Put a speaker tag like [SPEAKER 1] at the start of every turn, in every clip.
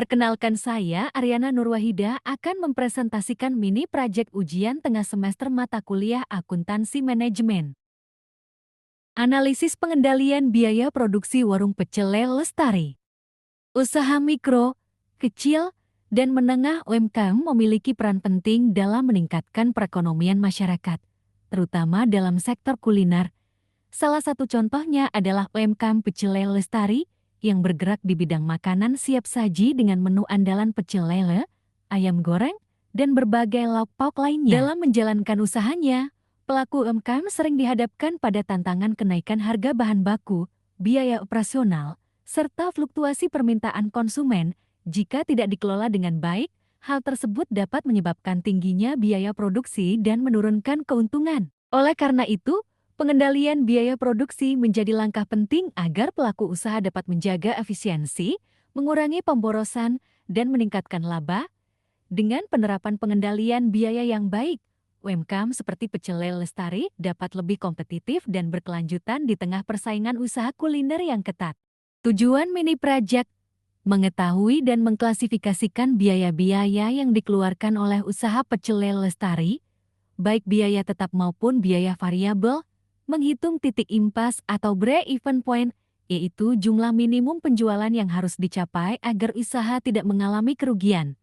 [SPEAKER 1] Perkenalkan saya, Aryana Nurwahida akan mempresentasikan mini project ujian tengah semester mata kuliah Akuntansi Manajemen. Analisis pengendalian biaya produksi warung pecel Lestari. Usaha mikro, kecil, dan menengah UMKM memiliki peran penting dalam meningkatkan perekonomian masyarakat, terutama dalam sektor kuliner. Salah satu contohnya adalah UMKM Pecel Lele Lestari yang bergerak di bidang makanan siap saji dengan menu andalan pecel lele, ayam goreng, dan berbagai lauk pauk lainnya. Dalam menjalankan usahanya, pelaku UMKM sering dihadapkan pada tantangan kenaikan harga bahan baku, biaya operasional, serta fluktuasi permintaan konsumen. Jika tidak dikelola dengan baik, hal tersebut dapat menyebabkan tingginya biaya produksi dan menurunkan keuntungan. Oleh karena itu, pengendalian biaya produksi menjadi langkah penting agar pelaku usaha dapat menjaga efisiensi, mengurangi pemborosan, dan meningkatkan laba. Dengan penerapan pengendalian biaya yang baik, UMKM seperti Pecel Lele Lestari dapat lebih kompetitif dan berkelanjutan di tengah persaingan usaha kuliner yang ketat. Tujuan mini project: mengetahui dan mengklasifikasikan biaya-biaya yang dikeluarkan oleh usaha Pecel Lele Lestari, baik biaya tetap maupun biaya variabel, menghitung titik impas atau break-even point, yaitu jumlah minimum penjualan yang harus dicapai agar usaha tidak mengalami kerugian.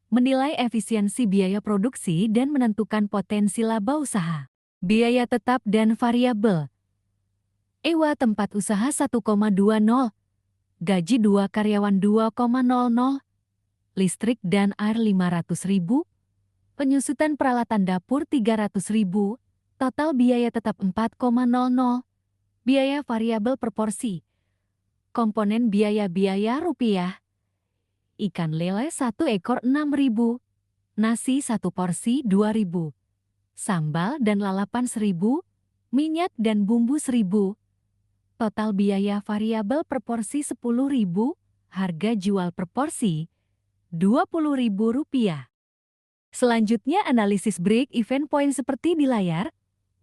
[SPEAKER 1] Menilai efisiensi biaya produksi dan menentukan potensi laba usaha. Biaya tetap dan variabel. Ewa tempat usaha 1,20, gaji 2 karyawan 2,00, listrik dan air 500.000, penyusutan peralatan dapur 300.000, total biaya tetap 4,00, biaya variabel proporsi. Komponen biaya-biaya rupiah. Ikan lele 1 ekor 6.000, nasi 1 porsi 2.000, sambal dan lalapan 1.000, minyak dan bumbu 1.000. Total biaya variabel per porsi 10.000, harga jual per porsi Rp20.000. Selanjutnya analisis break-even point seperti di layar.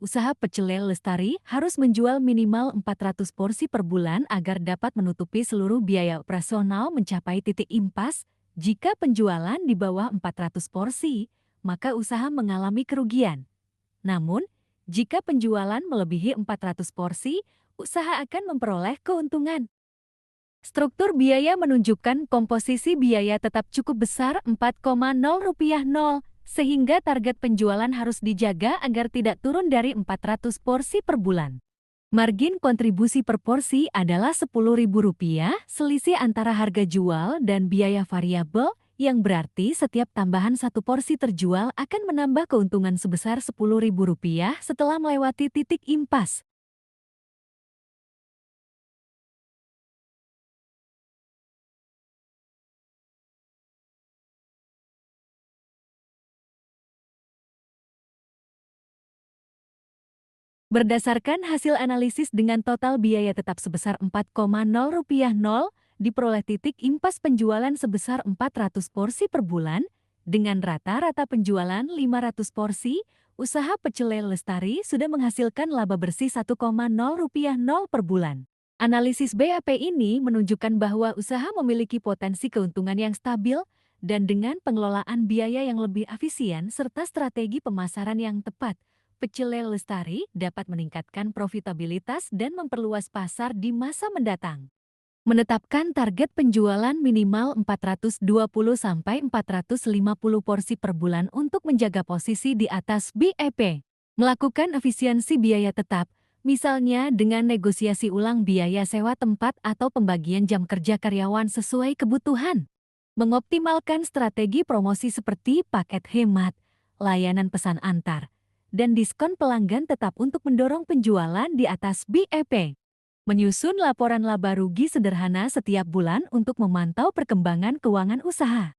[SPEAKER 1] Usaha Pecel Lele Lestari harus menjual minimal 400 porsi per bulan agar dapat menutupi seluruh biaya operasional mencapai titik impas. Jika penjualan di bawah 400 porsi, maka usaha mengalami kerugian. Namun, jika penjualan melebihi 400 porsi, usaha akan memperoleh keuntungan. Struktur biaya menunjukkan komposisi biaya tetap cukup besar Rp4,0, sehingga target penjualan harus dijaga agar tidak turun dari 400 porsi per bulan. Margin kontribusi per porsi adalah Rp10.000, selisih antara harga jual dan biaya variabel, yang berarti setiap tambahan 1 porsi terjual akan menambah keuntungan sebesar Rp10.000 setelah melewati titik impas. Berdasarkan hasil analisis dengan total biaya tetap sebesar Rp4,0, diperoleh titik impas penjualan sebesar 400 porsi per bulan, dengan rata-rata penjualan 500 porsi, usaha Pecel Lele Lestari sudah menghasilkan laba bersih Rp1,0 per bulan. Analisis BAP ini menunjukkan bahwa usaha memiliki potensi keuntungan yang stabil, dan dengan pengelolaan biaya yang lebih efisien serta strategi pemasaran yang tepat, Pecel Lele Lestari dapat meningkatkan profitabilitas dan memperluas pasar di masa mendatang. Menetapkan target penjualan minimal 420-450 porsi per bulan untuk menjaga posisi di atas BEP. Melakukan efisiensi biaya tetap, misalnya dengan negosiasi ulang biaya sewa tempat atau pembagian jam kerja karyawan sesuai kebutuhan. Mengoptimalkan strategi promosi seperti paket hemat, layanan pesan antar, dan diskon pelanggan tetap untuk mendorong penjualan di atas BEP. Menyusun laporan laba rugi sederhana setiap bulan untuk memantau perkembangan keuangan usaha.